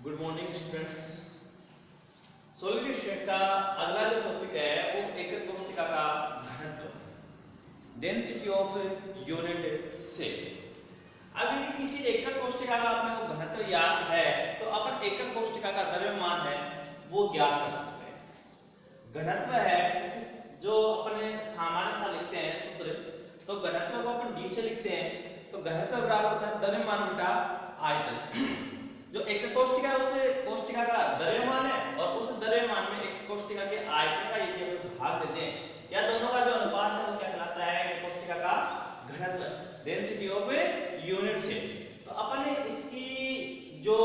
Good morning students. Solid state का अगला जो टॉपिक है वो एकक कोष्ठिका का घनत्व, डेंसिटी ऑफ यूनिट सेल। अब यदि किसी एकक कोष्ठिका का अपने को घनत्व याद है तो अपन एकक कोष्ठिका का द्रव्यमान है वो ज्ञात कर सकते हैं। घनत्व है जो अपने सामान्य सा लिखते हैं सूत्र, तो घनत्व को अपन डी से लिखते हैं, तो घनत्व बराबर होता है द्रव्यमान बटा आयतन। जो एकक कोष्ठिका है उस कोष्ठिका का द्रव्यमान है और उस द्रव्यमान में एक कोष्ठिका के आयतन का यदि हम भाग देते हैं या दोनों का जो अनुपात है वो क्या कहलाता है, एक कोष्ठिका का घनत्व, डेंसिटी ऑफ यूनिट सेल। तो अपन ने इसकी जो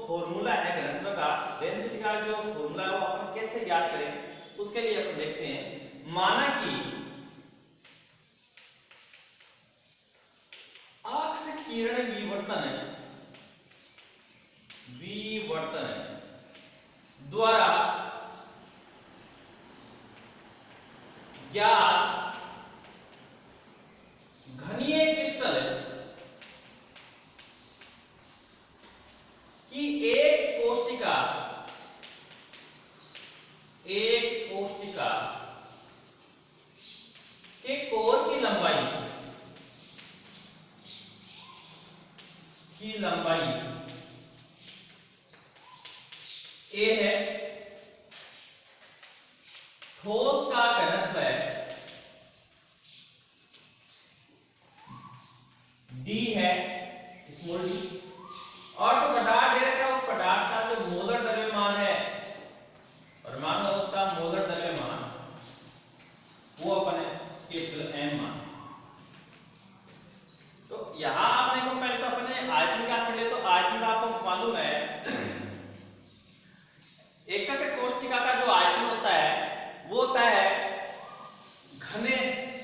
फॉर्मूला है घनत्व का, डेंसिटी का जो फॉर्मूला है वो अपन कैसे ज्ञात करें उसके लिए अपन देखते हैं। माना कि अक्ष किरण विवर्तन द्वारा ज्ञात घनीय क्रिस्टल की एक कोष्ठिका के कोर की लंबाई ए है, ठोस का घनत्व है डी है, स्मॉल डी, और जो पदार्थ दे रखा है उस पदार्थ का जो मोलर द्रव्यमान है, परमाणु उसका मोलर द्रव्यमान वो अपन कैपिटल एम मान। तो यहां आपने को पहले तो अपने आयतन ज्ञात कर ले, तो आयतन का आपको मालूम है एकक कोष्ठिका का जो आयतन होता है वो होता है घने,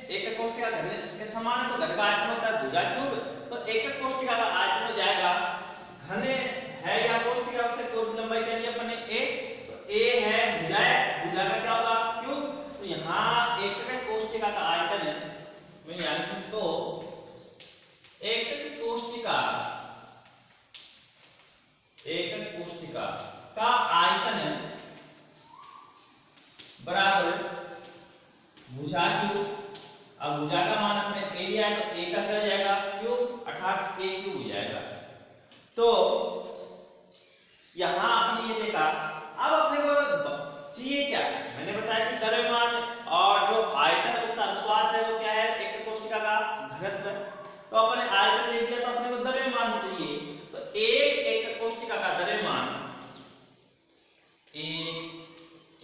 एकक कोष्ठिका घने के समान है तो घन का आयतन होता है भुजा क्यूब, तो एकक कोष्ठिका का आयतन हो जाएगा घने है या कोष्ठिका से कोण की लंबाई क्या ली अपने a, तो a है भुजा है, भुजा का क्या होगा क्यूब, तो यहां एकक कोष्ठिका का आयतन मैं यानी तो एकक कोष्ठिका का आयतन बराबर भुजा क्यूब। अब भुजा का मान अपने a लिया है तो a का क्या हो जाएगा क्यूब, अर्थात a क्यूब हो जाएगा। तो यहां आपने ये देखा। अब अपने को चाहिए क्या, मैंने बताया कि द्रव्यमान और जो आयतन है उसका अनुपात है वो क्या है, एकक कोष्ठिका का घनत्व। तो अपने आयतन दे दिया तो अपने को द्रव्यमान चाहिए, तो एक एकक कोष्ठिका का द्रव्यमान, एक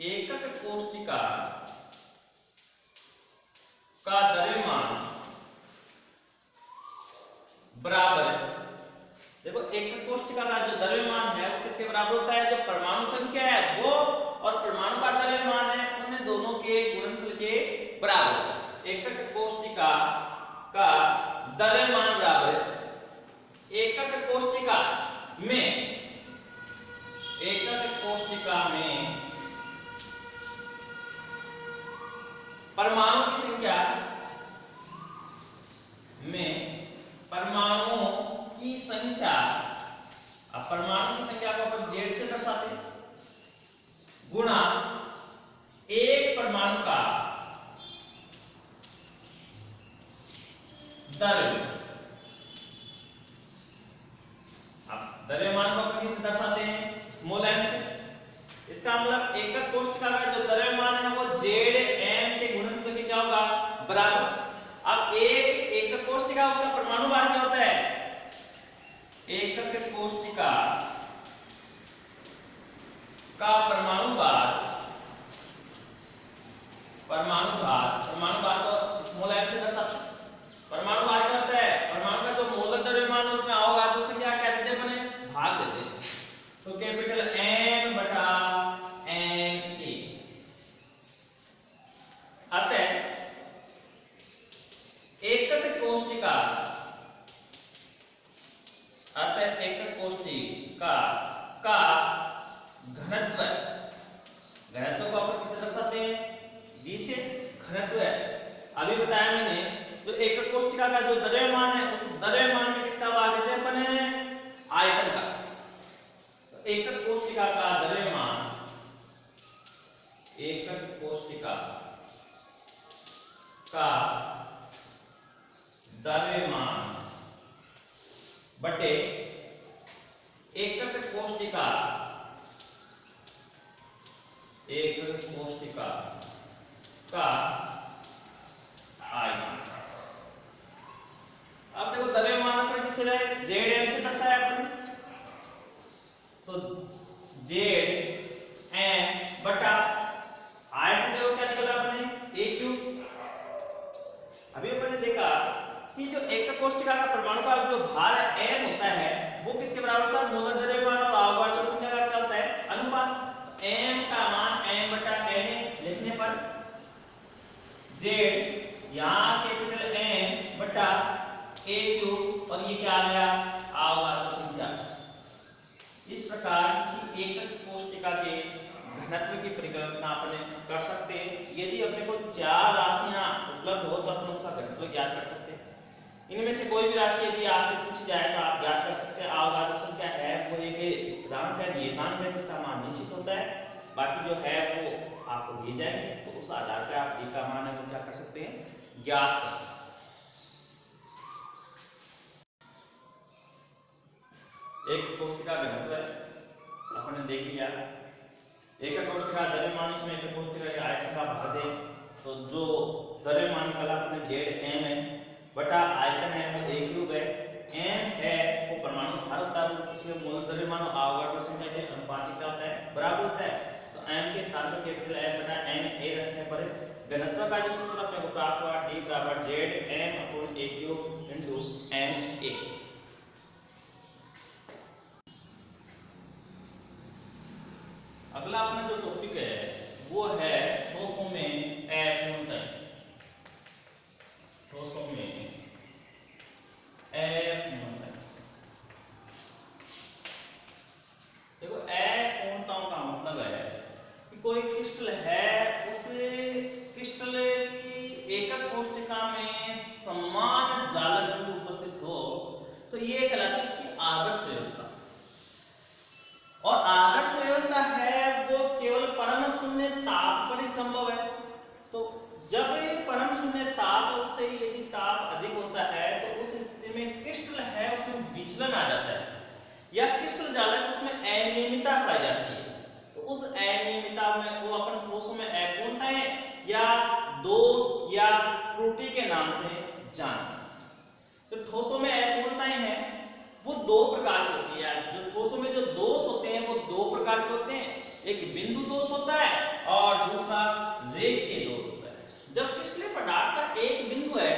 एकक कोष्ठिका का द्रव्यमान बराबर, देखो एकक कोष्ठिका का जो द्रव्यमान है वो किसके बराबर होता है, जो परमाणु संख्या है वो और परमाणु का द्रव्यमान है उन दोनों के गुणनफल के बराबर होता है। एकक कोष्ठिका का द्रव्यमान बराबर एकक कोष्ठिका में परमाणु की संख्या अब परमाणु की संख्या को अपन z से दर्शाते हैं, गुणा एक परमाणु का द्रव्यमान। अब द्रव्यमान को अपन किससे दर्शाते हैं, स्मॉल m से। इसका मतलब एकक कोष्ठिका का जो द्रव्यमान है वो Zm के गुणनफल के क्या होगा बराबर। अब एक एकक कोष्ठिका उसका परमाणु भार क्या होता है, एकक कोष्ठिका का परमाणु भार को स्मॉल m से दर्शाते हैं। परमाणु भार क्या होता है, परमाणु का जो मोलर द्रव्यमान उसमें होगा तो उसे क्या कहते हैं अपने भाग देते हैं, तो कैपिटल M बटा Na। अतः एकक कोष्ठिका का घनत्व को अपन किसे दर्शाते हैं, d से, घनत्व है। अभी बताया मैंने जो एकक कोष्ठिका का जो द्रव्यमान है उस द्रव्यमान में किसका भाग देते हैं अपन, आयतन का। तो एकक बटे एकक कोष्टिका, एकक कोष्टिका का आयतन। अब देखो द्रव्यमान पर किसे रहे जेड एम से दर्शाया अपन, तो जेड एम बटा आयतन देखो क्या निकला अपने ए क्यूब। अभी अपन ने देखा कि जो एकक कोष्टिका का परमाणु का जो भार m होता है वो किसके बराबर होता है, मोलर द्रव्यमान और आवर्त संख्या का क्या होता है अनुपात। m का मान m बटा na लिखने पर z यहाँ कैपिटल M बटा a क्यूब और ये क्या आ गया आवर्त संख्या। इस प्रकार किसी एकक कोष्टिका के घनत्व की परिकल्पना अपने कर सकते हैं। यदि अपने को चार राशियां उपलब्ध हो तो अपन उसका घनत्व ज्ञात कर सकते हैं। इनमें से कोई भी राशि यदि आपसे पूछी जाए तो आप ज्ञात कर सकते हैं। अवगाद्रो संख्या है वो एक स्थिरांक है, नियतांक है जिसका मान निश्चित होता है, बाकी जो है वो आपको दिए जाएंगे, तो उस आधार पर आप d का मान है वो क्या कर सकते हैं ज्ञात कर सकते हैं। एक कोष्टिका घनत्व है आपने देख लिया, एकक कोष्टिका द्रव्यमान उसमें एकक कोष्टिका के आयतन का भार दें, तो जो द्रव्यमान निकला अपने जेड एम है बटा आयतन है वो a क्यूब है। m है वो परमाणु भार होता है, वो किसी मोल द्रव्यमान और आवर्त संख्या के अनुपातिक क्या होता है बराबर होता है, तो m के स्थान पर कैपिटल M बटा na रखने पर घनत्व का जो सूत्र अपने को प्राप्त हुआ d बराबर Z m upon a cube into na। अगला अपना जो टॉपिक है वो है ठोसों में अपूर्णताएं। ठोसों में अपूर्णताएं, देखो अपूर्णताओं का मतलब है कि कोई क्रिस्टल है उस क्रिस्टल की एकक कोष्टिका में समान जालक बिंदु उपस्थित हो तो ये कहलाती है उसकी आदर्श व्यवस्था। और आदर्श व्यवस्था है वो केवल परम शून्य ताप पर ही संभव है। तो जब परम शून्य ताप से यदि ताप अधिक होता है तो उस स्थिति में क्रिस्टल है उसमें विचलन आ जाता है या क्रिस्टल जालक उसमें अनियमितता पाई जाती है। तो उस अनियमितता में वो अपन ठोसों में अपूर्णताएं या दोष या त्रुटि के नाम से जानते हैं। तो ठोसों में अपूर्णताएं हैं वो दो प्रकार की होती है। जो ठोसों में जो दोष होते हैं वो दो प्रकार के होते हैं, एक बिंदु दोष होता है और दूसरा रेखीय दोष होता है। जब क्रिस्टलीय पदार्थ का एक बिंदु है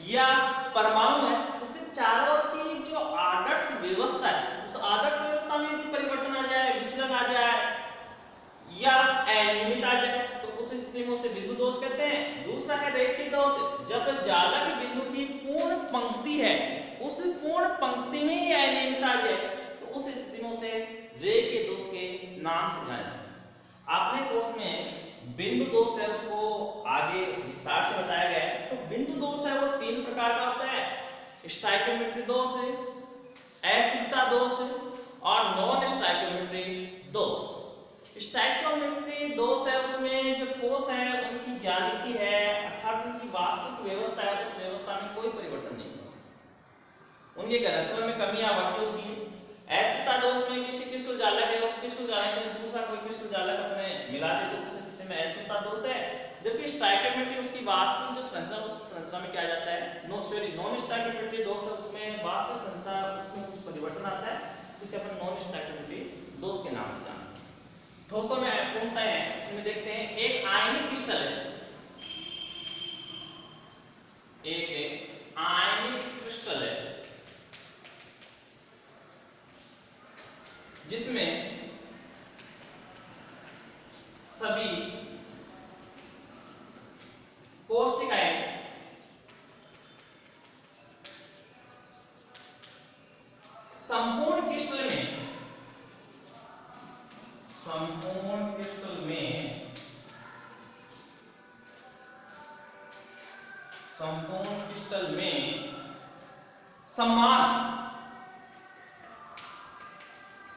या परमाणु है उसके चारों ओर की जो आदर्श व्यवस्था है उस आदर्श व्यवस्था में यदि परिवर्तन आ जाए, विचलन आ जाए या अनियमित आ जाए तो उस स्थिति में उसे बिंदु दोष कहते हैं। दूसरा है रेखीय दोष, जब जालक बिंदु की पूर्ण पंक्ति है उस पूर्ण पंक्ति में ही अनियमित आ जाए तो उस स्थिति में उसे रेखीय दोष के नाम से जाना जाता है। आपने कोर्स में बिंदु दोष है उसको आगे विस्तार से बताया गया है। तो बिंदु दोष है वो तीन प्रकार का होता है, स्टाइकोमेट्री दोष है, अशुद्धता दोष है और नॉन स्टाइकोमेट्री दोष। स्टाइकोमेट्री दोष है उसमें जो ठोस है उनकी ज्यामिति है अर्थात उनकी वास्तविक व्यवस्था है उस व्यवस्था में कोई परिवर्तन नहीं होता, उनके घनत्व में कमी या बढ़ती होती है। अशुद्धता दोष में किसी क्रिस्टल जालक है उस क्रिस्टल जालक में दूसरा कोई क्रिस्टल जालक अपने मिला दे तो उस स्थिति में अशुद्धता दोष है। जबकि स्टाइकोमेट्री उसकी वास्तविक जो संरचना उस संरचना में क्या जाता है नॉन स्टाइकोमेट्री दोष है उसमें वास्तविक संरचना उसमें कुछ परिवर्तन आता है, जिसे अपन नॉन स्टाइकोमेट्री दोष के नाम से जानते हैं। ठोसों में अपूर्णताएं हैं उनमें देखते हैं एक आयनिक क्रिस्टल है, एक आयनिक क्रिस्टल है जिसमें सभी कोष्टिकाएं संपूर्ण क्रिस्टल में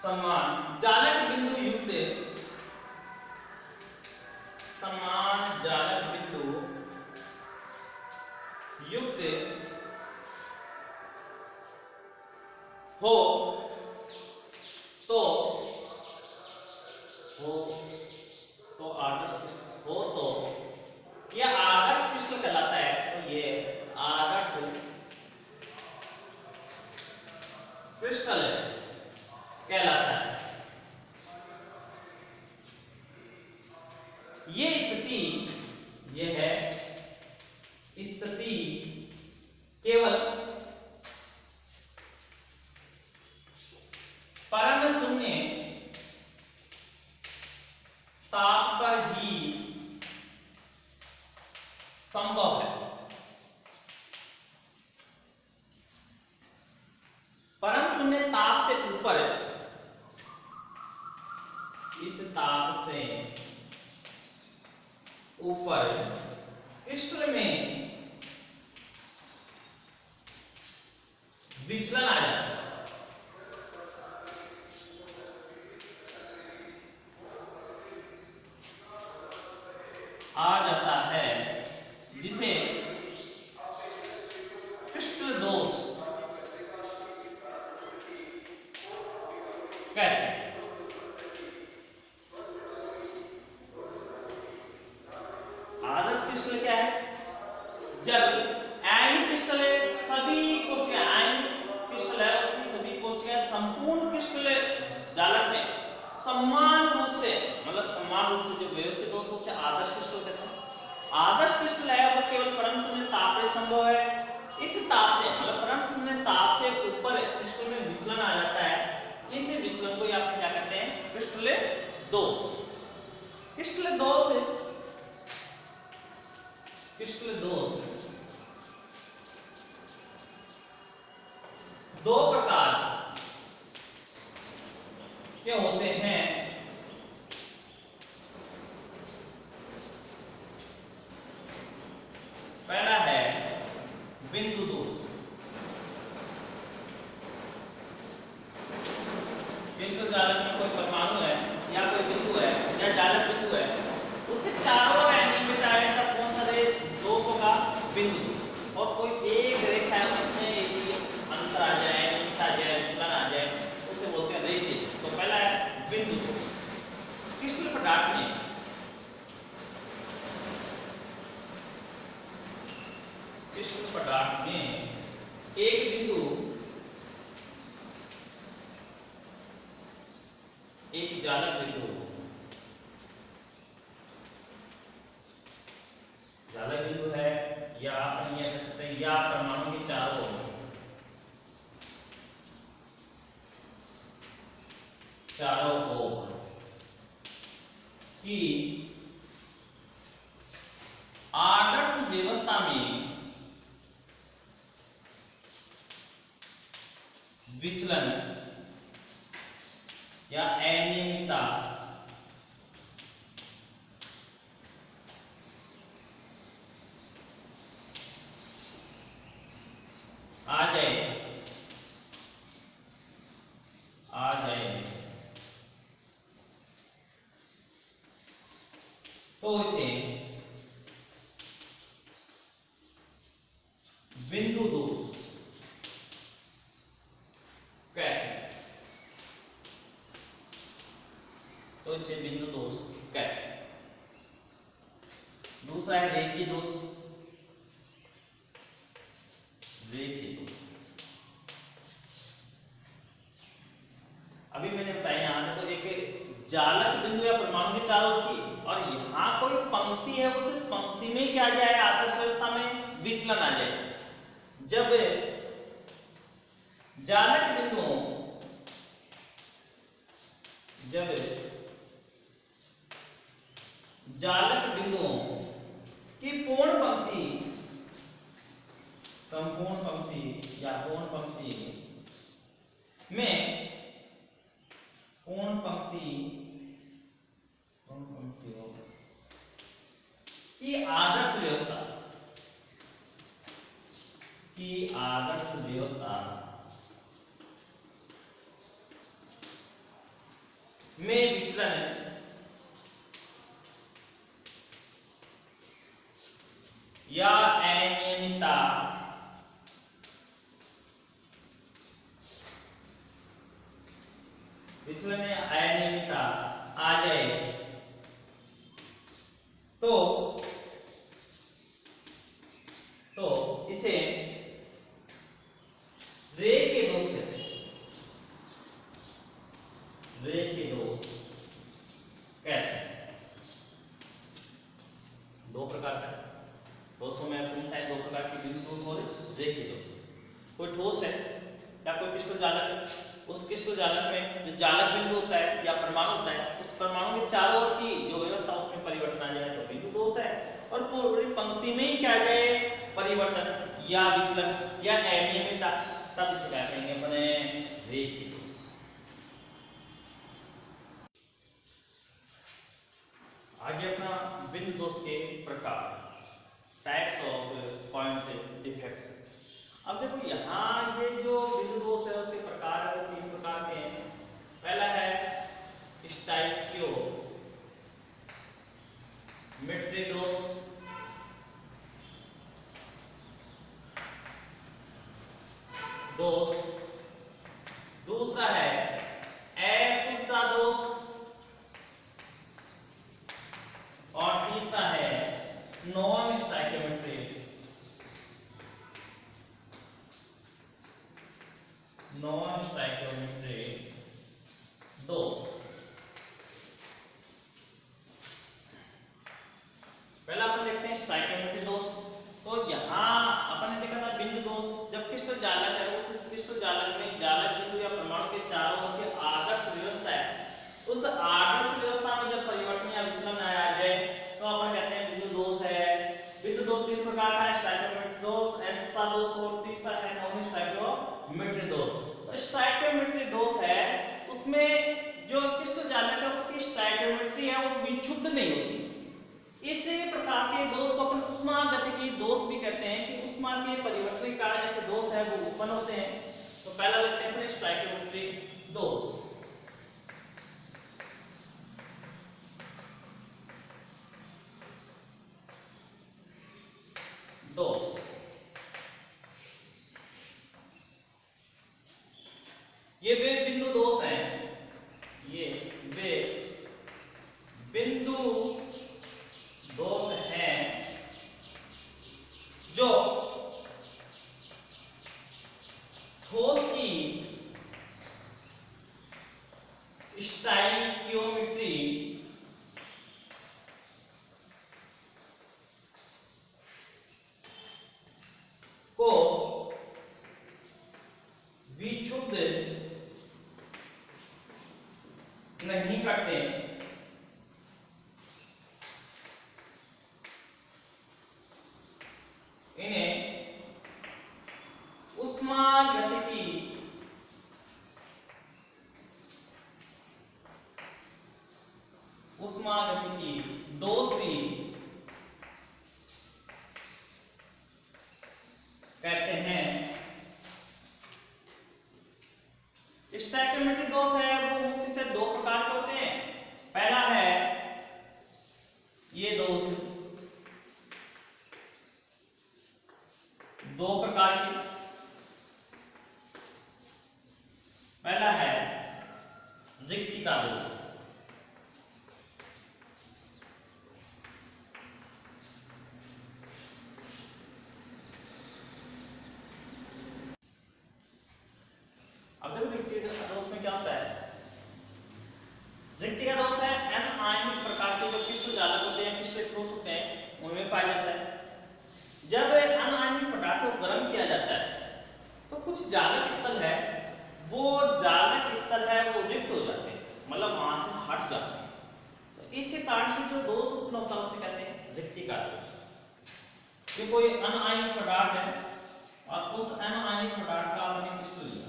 समान जालक बिंदु युक्त समान जालक बिंदु युक्त हो तो हो तो आदर्श क्रिस्टल हो तो यह आदर्श क्रिस्टल कहलाता है। तो ये आदर्श क्रिस्टल कहलाता है। ये स्थिति ये है स्थिति केवल परम शून्य ताप पर ही संभव है। परम शून्य ताप से ऊपर इस ताप से ऊपर क्रिस्टल में विचलन आ जाता है। आ जाता है जिसे क्रिस्टल दोष कहते हैं। आदर्श क्रिस्टल क्या है? जब आयनिक क्रिस्टल है सभी कोष्ठिकाएं आयनिक क्रिस्टल है उसकी सभी कोष्ठिकाएं संपूर्ण क्रिस्टल जालक में समान रूप से मतलब समान रूप से जो व्यवस्थित हो तो उसे आदर्श क्रिस्टल कहते हैं। आदर्श क्रिस्टल है वो केवल परम शून्य ताप पर संभव है। इस ताप से मतलब परम शून्य ताप से ऊपर क्रिस्टल में विचलन आ जाता है। इस विचलन को आप क्या कहते हैं? क्रिस्टल दोष। क्रिस्टल दोष क्रिस्टल दोष दो प्रकार के होते हैं। पहला है बिंदु दोष। क्रिस्टल जालक में कोई परमाणु है या कोई बिंदु है या जालक बिंदु है उसके चारों ओर एंगल आयन का कौन सा दोष होगा? बिंदु दोष। और कोई एक रेखा है उसमें यदि अंतर आ जाए आ जाए विचलन आ जाए उसे बोलते हैं रेखीय दोष। तो पहला है बिंदु दोष। क्रिस्टल पदार्थ में क्रिस्टल पदार्थ में एक बिंदु एक जालक बिंदु है या अपन ये कह सकते हैं या परमाणु के चारों ओर की आदर्श व्यवस्था में विचलन या अनियमितता आ जाए तो इसे बिंदु दोष कहते हैं। तो इसे बिंदु दोष कहते हैं। दूसरा है रेखीय दोष। रेखीय दोष अभी मैंने बताया यहां देखो एक जालक बिंदु या परमाणु के चारों की और यहां कोई पंक्ति है उस पंक्ति में क्या आ जाए आदर्श व्यवस्था में विचलन आ जाए। जब जालक बिंदुओं की पूर्ण पंक्ति संपूर्ण पंक्ति या पूर्ण पंक्ति में पूर्ण पंक्ति की आदर्श व्यवस्था में विचलन या अनियमितता विचलन या अनियमितता आ जाए तो इसे रेखीय दोष कहते हैं। रेखीय दोष कहते हैं। दो प्रकार का दोषों में पूछता है, दो प्रकार के बिंदु दोष और रेखीय दोष। कोई ठोस है या कोई क्रिस्टल जालक है, उस क्रिस्टल जालक में जो जालक बिंदु होता है या परमाणु होता है, उस परमाणु के चारों ओर की जो व्यवस्था उसमें परिवर्तन आ जाए तो बिंदु दोष है। और पूरी पंक्ति में ही क्या आ जाए परिवर्तन या विचलन या अनियमितता, तब इसे क्या कहेंगे अपने रेखीय दोष। आगे अपना बिंदु दोष के प्रकार, टाइप्स ऑफ पॉइंट डिफेक्ट्स। अब देखो यहाँ ये जो बिंदु दोष है उसके प्रकार है वो तीन प्रकार के हैं। पहला है स्टाइकियो मेट्री दोष, दूसरा है अशुद्धता दोष और तीसरा है नॉन स्टाइकियोमेट्री दोष। पहला अपन देखते हैं स्टाइकियोमेट्री दोष। तो यहाँ अपन ने देखा था बिंदु दोष, जब क्रिस्टल जालक है उस क्रिस्टल जालक में जालक बिंदु या परमाणु के चारों ओर की आदर्श व्यवस्था है, उस आदर्श व्यवस्था में जब परिवर्तन या विचलन आ जाए तो अपन कहते हैं बिंदु दोष है। बिंदु दोष तीन प्रकार का है, स्टाइकियोमेट्री दोष, अशुद्धता दोष और तीसरा है नॉन स्टाइकियोमेट्री दोष। तो स्टाइकियोमेट्री दोष है उसमें जो क्रिस्टल जालक है उसकी स्टाइकियोमेट्री है वो विक्षुब्ध नहीं होती। इस प्रकार के दोष को अपन उष्मागतिकी दोष भी कहते हैं कि उष्मा के परिवर्तन के कारण ऐसे दोष है वो उत्पन्न होते हैं। तो पहला देखते हैं अपने स्टाइकियोमेट्री दोष। ये वे बिंदु दोष हैं, ये वे बिंदु दोष हैं जो ठोस की स्टाइकियोमेट्री को विक्षुब्ध नहीं करते। इन्हें उष्मागतिकी दोष भी कहते हैं। स्टाइकियोमेट्री दोष है वो मुख्यतः दो प्रकार के होते हैं। पहला है ये दोष, दो प्रकार के। पहला है रिक्तिका दोष। अब देखो रिक्तिका दोष में क्या होता है, रिक्तिका दोष है अनायनिक प्रकार के जो क्रिस्टल जालक होते हैं, क्रिस्टल ठोस होते हैं, उनमें पाया जाता है। जब अनायनिक पदार्थ को गर्म किया जाता है तो कुछ जालक स्थल है वो जालक स्थल है वो रिक्त हो जाते हैं, मतलब वहां से हट जाते हैं। तो इस कारण से जो दोष उत्पन्न होता है उसे कहते हैं रिक्तिका दोष। ये कोई अनायनिक पदार्थ है और उस अनायनिक पदार्थ का आपने क्रिस्टल लिया,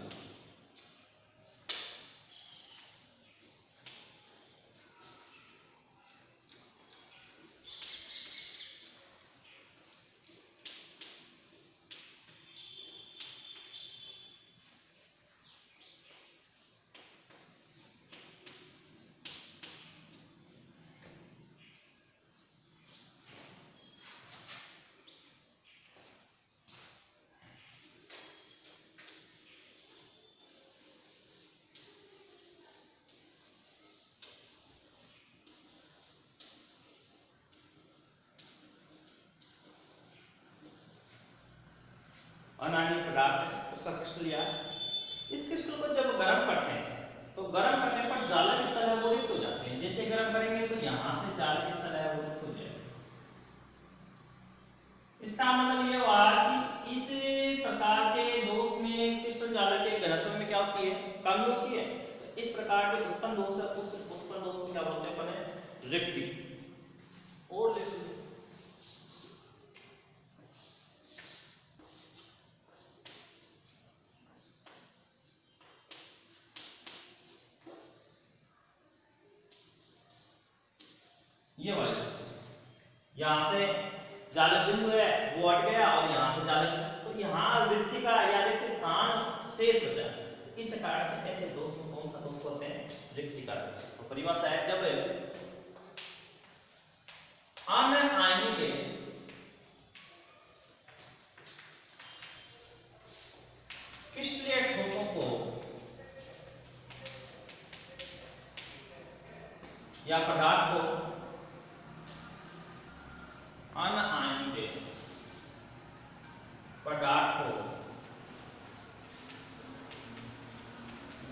अनायनिक पदार्थ है उसका क्रिस्टल लिया। इस क्रिस्टल को जब गर्म करते हैं तो गर्म करने पर जालक स्थल है वो रिक्त हो जाते हैं। जैसे गर्म करेंगे तो यहाँ से जालक स्थल है वो रिक्त हो जाएगा। इसका मतलब ये हुआ कि इस प्रकार के दोष में क्रिस्टल जालक के घनत्व में क्या होती है, कमी होती है। तो इस प्रकार जो उत्पन्न दोष है उस उत्पन्न दोष को क्या बोलते हैं अपने, रिक्ति और रिक्ति। ये वाली स्थिति, यहां से जालक बिंदु है वो हट गया और यहां से जालक, तो यहां रिक्ति का या रिक्त स्थान शेष बचा। इस कारण से ऐसे दोष में कौन सा दोष होते हैं, रिक्ति का दोष। तो परिभाषा है, जब अनायनिक क्रिस्टलीय ठोसों को या पदार्थ को अनायनिक पदार्थ को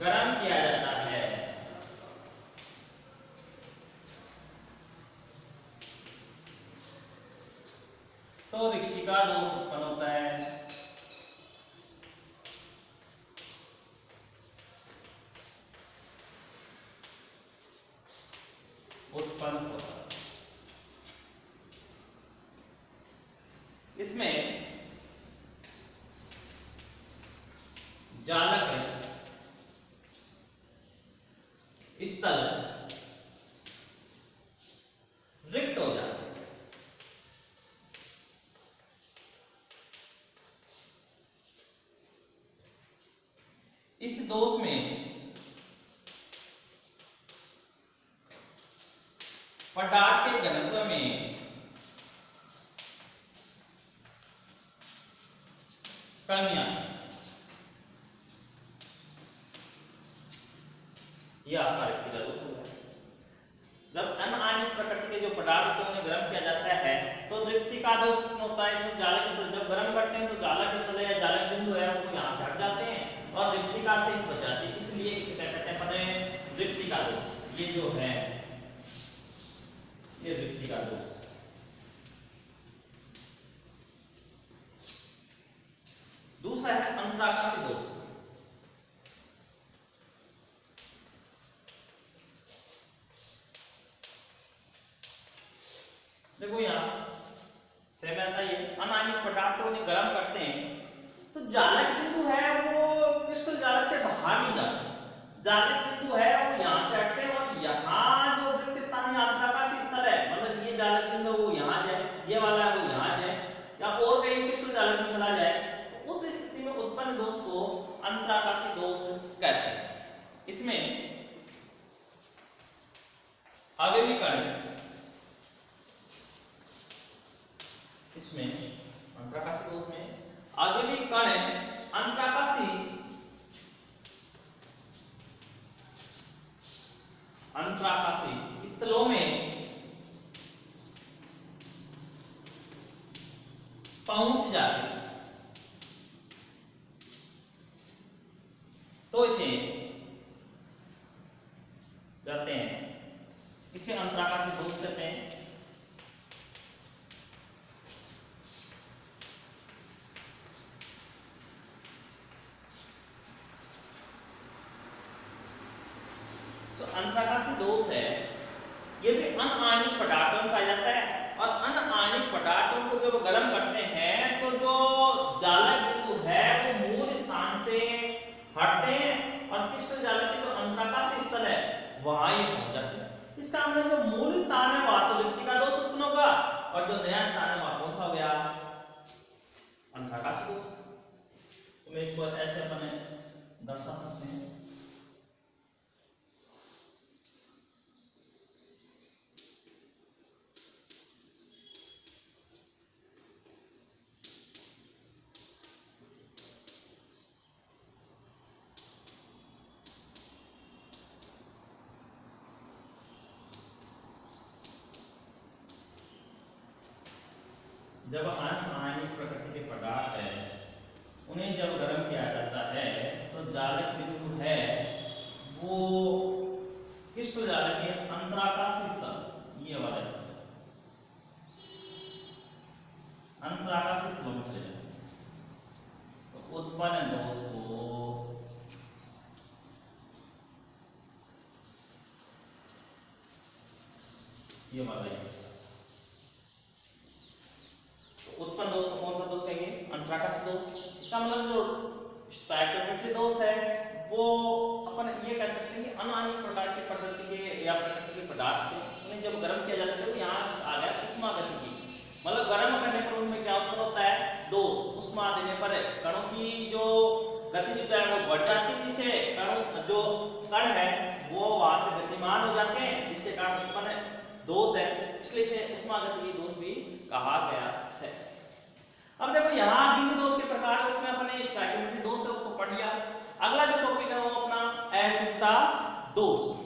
गर्म किया जाता है तो रिक्ति का दोष उत्पन्न होता है। उत्पन्न होता है। इसमें जालक स्थल रिक्त हो जाता है। इस दोष में पदार्थ के घनत्व में कमियां, यह आपका रिक्ति का दोष होगा। जब अनायनिक प्रकृति के जो पदार्थ होते हैं उन्हें गर्म किया जाता है तो रिक्ति का दोष उत्पन्न होता है। इसमें जालक स्थल जब गर्म करते हैं तो जालक स्थल या जालक बिंदु है वो यहाँ से हट जाते हैं और रिक्तिका से इस बच जाती है, इसलिए इसे क्या कहते हैं अपने, रिक्ति का दोष। ये जो है ये रिक्ति का दोष। दूसरा है अंतराकाशी दोष। देखो यहाँ सेम ऐसा ही है, अनायनिक पदार्थ को उन्हें गर्म करते हैं तो जालक बिंदु है वो क्रिस्टल जालक से बाहर नहीं जाते, जालक बिंदु है वो यहाँ से हटते हैं और यहाँ जो रिक्त स्थान में अंतराकाशी स्थल है, मतलब ये जालक बिंदु वो यहाँ जाए, ये वाला है वो यहाँ जाए या और कहीं क्रिस्टल जालक में चला जाए, तो उस स्थिति में उत्पन्न दोष को अंतराकाशी दोष कहते हैं। इसमें आवेगी कण, इसमें अंतराकाशी दोष में आवेगी कण अंतराकाशी स्थलों में पहुंच जाते तो इसे कहते हैं, इसे अंतराकाशी दोष कहते हैं। तो अंतराकाशी दोष है, ये भी अनायनिक पदार्थों में पाया जाता है और अनायनिक पदार्थों को जब गर्म करते हैं तो जो जालक बिंदु है वो मूल स्थान से हटते हैं और क्रिस्टल जालक के जो अंतराकाशी स्थल है वहां ही पहुंच जाते हैं। इसका मतलब जो मूल स्थान है वहां तो रिक्ति का दोष उत्पन्न होगा और जो नया स्थान है वहां कौन सा हो गया, अंतराकाशी दोष। तो मैं इसको ऐसे अपने दर्शा सकते हैं। जब अनायनिक प्रकृति के पदार्थ है उन्हें जब गर्म किया जाता है तो जालक बिंदु है वो किस जालक के अंतराकाशीय स्तर, ये वाला स्तर अंतराकाशीय स्तरों में चले जाते हैं। तो उत्पन्न दोष को ये वाला है, तो उत्पन्न दोष को कौन सा दोष कहेंगे? अंतराकाशीय दोष। इसका मतलब जो स्टोइकोमेट्री दोष है वो अपन ये कह सकते हैं कि अनायनिक प्रकार की प्रकृति के या प्रकृति के पदार्थ थे, उन्हें जब गर्म किया जाता है तो यहाँ आ गया उष्मागतिकी, मतलब गर्म करने पर उनमें क्या उत्पन्न होता है? दोष। उष्मा देने पर कणों की जो गतिज है वो बढ़ जाती है, जिससे कण जो कण है वो वहां से गतिमान हो जाते हैं, जिसके कारण उत्पन्न दोष है, इसलिए इसे उष्मागतिकी दोष भी कहा गया है। अब देखो यहाँ बिंदु दोष के प्रकार है, उसमें अपने स्टोइकोमेट्री दोष है उसको पढ़ लिया। अगला जो टॉपिक है वो अपना अशुद्धता दोष।